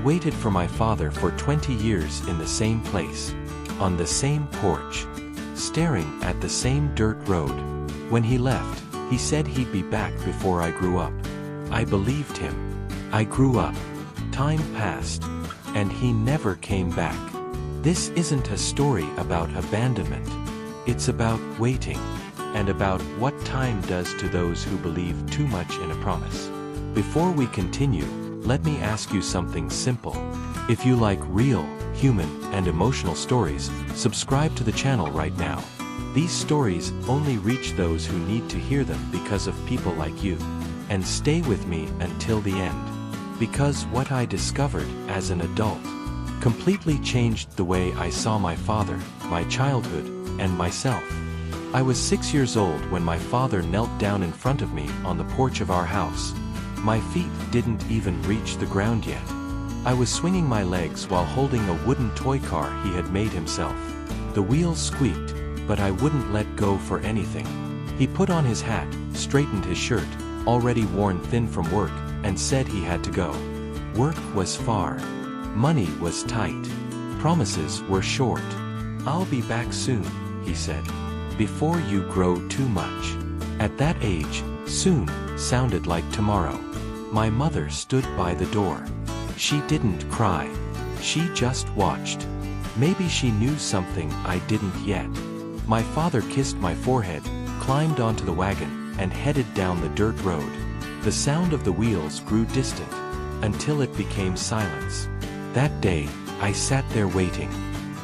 waited for my father for 20 years in the same place, on the same porch, staring at the same dirt road. When he left, he said he'd be back before I grew up. I believed him. I grew up. Time passed, and he never came back. This isn't a story about abandonment. It's about waiting, and about what time does to those who believe too much in a promise. Before we continue, let me ask you something simple. If you like real, human, and emotional stories, subscribe to the channel right now. These stories only reach those who need to hear them because of people like you. And stay with me until the end. Because what I discovered as an adult completely changed the way I saw my father, my childhood, and myself. I was 6 years old when my father knelt down in front of me on the porch of our house. My feet didn't even reach the ground yet. I was swinging my legs while holding a wooden toy car he had made himself. The wheels squeaked, but I wouldn't let go for anything. He put on his hat, straightened his shirt, already worn thin from work, and said he had to go. Work was far. Money was tight. Promises were short. "I'll be back soon," he said. "Before you grow too much." At that age, soon sounded like tomorrow. My mother stood by the door. She didn't cry. She just watched. Maybe she knew something I didn't yet. My father kissed my forehead, climbed onto the wagon, and headed down the dirt road. The sound of the wheels grew distant, until it became silence. That day, I sat there waiting.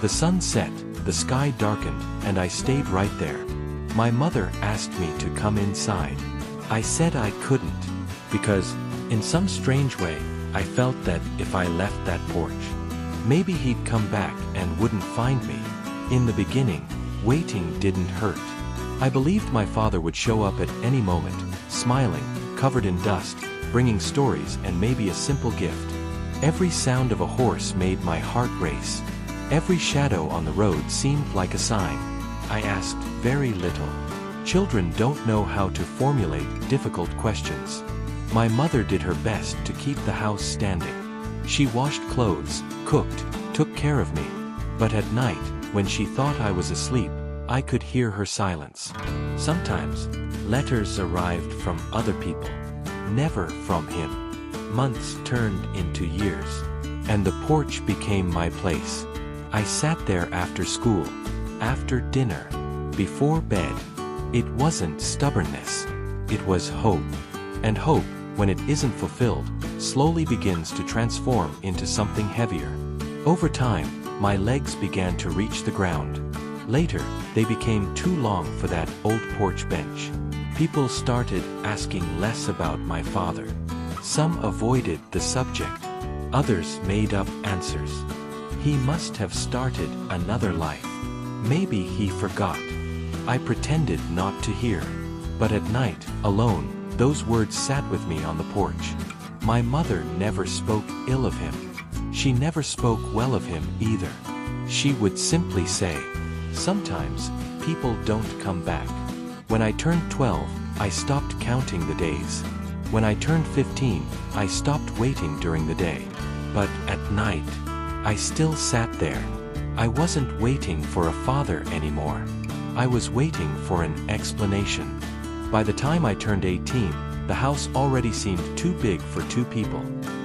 The sun set, the sky darkened, and I stayed right there. My mother asked me to come inside. I said I couldn't, because, in some strange way, I felt that if I left that porch, maybe he'd come back and wouldn't find me. In the beginning, waiting didn't hurt. I believed my father would show up at any moment, smiling, covered in dust, bringing stories and maybe a simple gift. Every sound of a horse made my heart race. Every shadow on the road seemed like a sign. I asked very little. Children don't know how to formulate difficult questions. My mother did her best to keep the house standing. She washed clothes, cooked, took care of me. But at night, when she thought I was asleep, I could hear her silence. Sometimes, letters arrived from other people, never from him. Months turned into years, and the porch became my place. I sat there after school, after dinner, before bed. It wasn't stubbornness. It was hope. And hope, when it isn't fulfilled, slowly begins to transform into something heavier. Over time, my legs began to reach the ground. Later, they became too long for that old porch bench. People started asking less about my father. Some avoided the subject. Others made up answers. He must have started another life. Maybe he forgot. I pretended not to hear. But at night, alone, those words sat with me on the porch. My mother never spoke ill of him. She never spoke well of him either. She would simply say, "Sometimes, people don't come back." When I turned 12, I stopped counting the days. When I turned 15, I stopped waiting during the day. But at night, I still sat there. I wasn't waiting for a father anymore. I was waiting for an explanation. By the time I turned 18, the house already seemed too big for two people.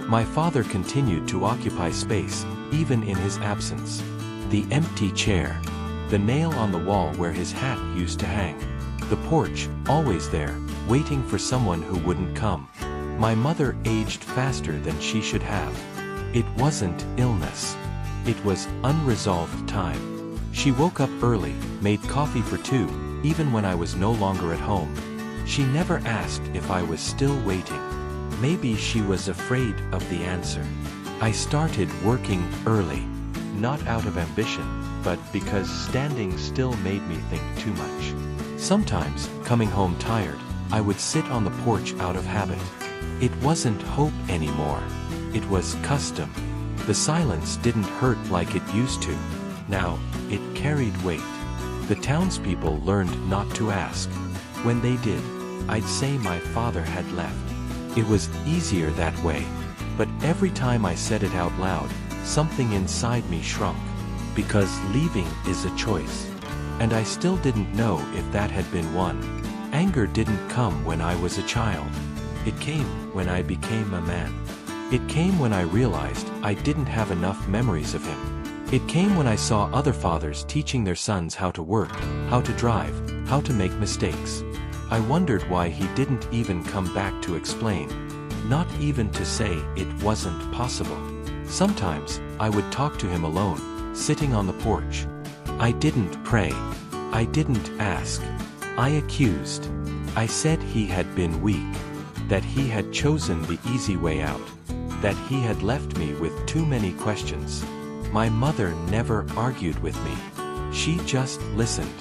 My father continued to occupy space, even in his absence. The empty chair. The nail on the wall where his hat used to hang. The porch, always there, waiting for someone who wouldn't come. My mother aged faster than she should have. It wasn't illness. It was unresolved time. She woke up early, made coffee for two, even when I was no longer at home. She never asked if I was still waiting. Maybe she was afraid of the answer. I started working early, not out of ambition, but because standing still made me think too much. Sometimes, coming home tired, I would sit on the porch out of habit. It wasn't hope anymore. It was custom. The silence didn't hurt like it used to. Now, it carried weight. The townspeople learned not to ask. When they did, I'd say my father had left. It was easier that way. But every time I said it out loud, something inside me shrunk. Because leaving is a choice. And I still didn't know if that had been one. Anger didn't come when I was a child. It came when I became a man. It came when I realized I didn't have enough memories of him. It came when I saw other fathers teaching their sons how to work, how to drive, how to make mistakes. I wondered why he didn't even come back to explain. Not even to say it wasn't possible. Sometimes, I would talk to him alone, sitting on the porch. I didn't pray. I didn't ask. I accused. I said he had been weak. That he had chosen the easy way out. That he had left me with too many questions. My mother never argued with me. She just listened.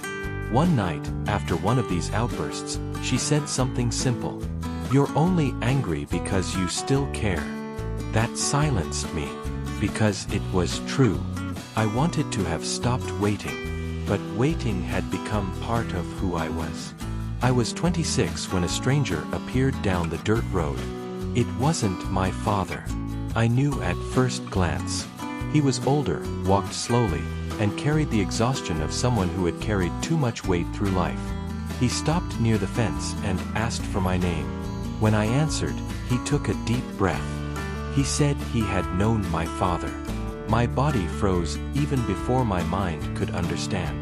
One night, after one of these outbursts, she said something simple. "You're only angry because you still care." That silenced me. Because it was true. I wanted to have stopped waiting. But waiting had become part of who I was. I was 26 when a stranger appeared down the dirt road. It wasn't my father. I knew at first glance. He was older, walked slowly, and carried the exhaustion of someone who had carried too much weight through life. He stopped near the fence and asked for my name. When I answered, he took a deep breath. He said he had known my father. My body froze even before my mind could understand.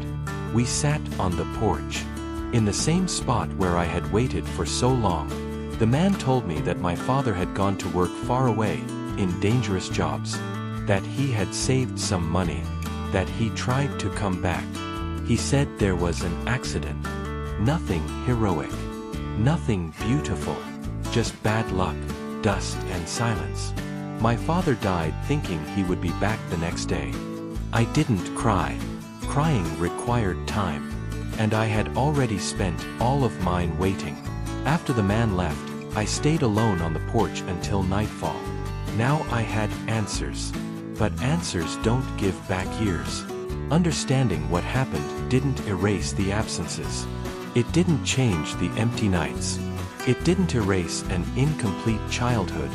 We sat on the porch. In the same spot where I had waited for so long. The man told me that my father had gone to work far away, in dangerous jobs. That he had saved some money. That he tried to come back. He said there was an accident. Nothing heroic. Nothing beautiful. Just bad luck, dust and silence. My father died thinking he would be back the next day. I didn't cry. Crying required time. And I had already spent all of mine waiting. After the man left, I stayed alone on the porch until nightfall. Now I had answers. But answers don't give back years. Understanding what happened didn't erase the absences. It didn't change the empty nights. It didn't erase an incomplete childhood.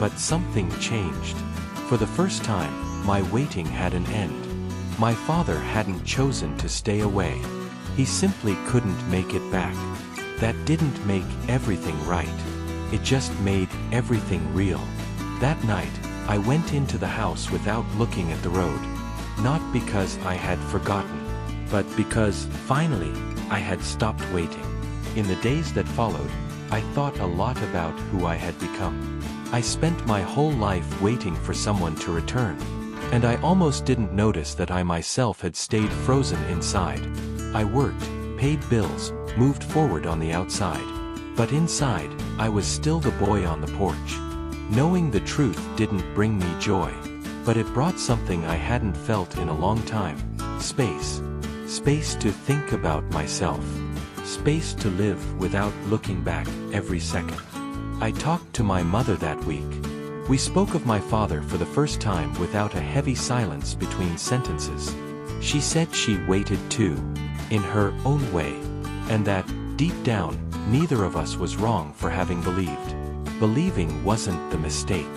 But something changed. For the first time, my waiting had an end. My father hadn't chosen to stay away. He simply couldn't make it back. That didn't make everything right. It just made everything real. That night, I went into the house without looking at the road. Not because I had forgotten, but because, finally, I had stopped waiting. In the days that followed, I thought a lot about who I had become. I spent my whole life waiting for someone to return. And I almost didn't notice that I myself had stayed frozen inside. I worked, paid bills, moved forward on the outside. But inside, I was still the boy on the porch. Knowing the truth didn't bring me joy. But it brought something I hadn't felt in a long time. Space. Space to think about myself. Space to live without looking back every second. I talked to my mother that week. We spoke of my father for the first time without a heavy silence between sentences. She said she waited too, in her own way, and that, deep down, neither of us was wrong for having believed. Believing wasn't the mistake.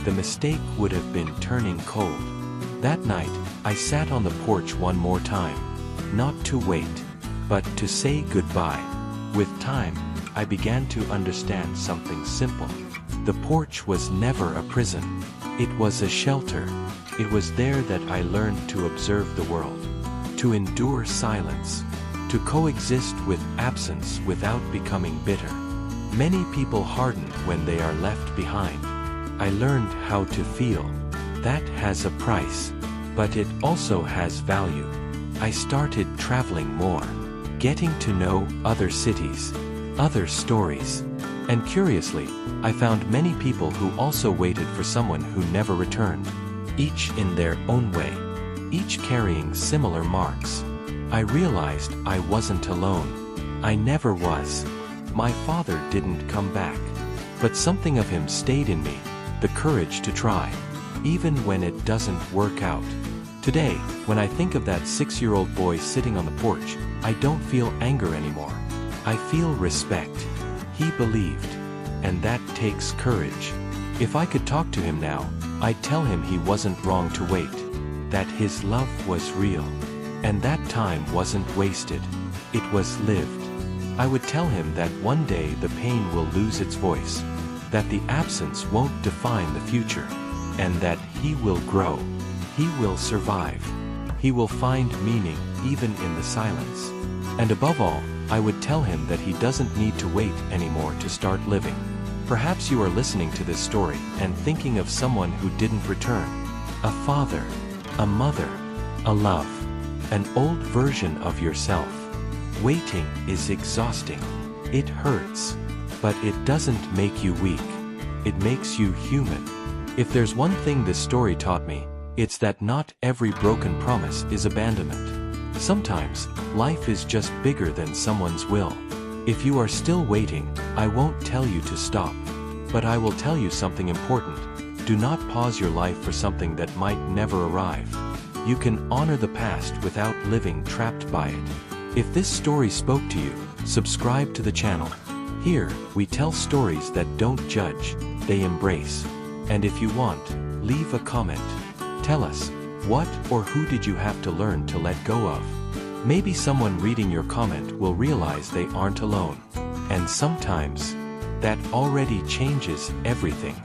The mistake would have been turning cold. That night, I sat on the porch one more time. Not to wait, but to say goodbye. With time, I began to understand something simple. The porch was never a prison. It was a shelter. It was there that I learned to observe the world, to endure silence, to coexist with absence without becoming bitter. Many people harden when they are left behind. I learned how to feel. That has a price, but it also has value. I started traveling more, getting to know other cities, other stories. And curiously, I found many people who also waited for someone who never returned, each in their own way, each carrying similar marks. I realized I wasn't alone. I never was. My father didn't come back. But something of him stayed in me, the courage to try, even when it doesn't work out. Today, when I think of that 6-year-old boy sitting on the porch, I don't feel anger anymore. I feel respect. He believed. And that takes courage. If I could talk to him now, I'd tell him he wasn't wrong to wait, that his love was real, and that time wasn't wasted, it was lived. I would tell him that one day the pain will lose its voice, that the absence won't define the future, and that he will grow, he will survive, he will find meaning even in the silence. And above all, I would tell him that he doesn't need to wait anymore to start living. Perhaps you are listening to this story and thinking of someone who didn't return. A father, a mother, a love, an old version of yourself. Waiting is exhausting. It hurts. But it doesn't make you weak. It makes you human. If there's one thing this story taught me, it's that not every broken promise is abandonment. Sometimes, life is just bigger than someone's will. If you are still waiting, I won't tell you to stop. But I will tell you something important. Do not pause your life for something that might never arrive. You can honor the past without living trapped by it. If this story spoke to you, subscribe to the channel. Here, we tell stories that don't judge, they embrace. And if you want, leave a comment. Tell us, what or who did you have to learn to let go of? Maybe someone reading your comment will realize they aren't alone. And sometimes, that already changes everything.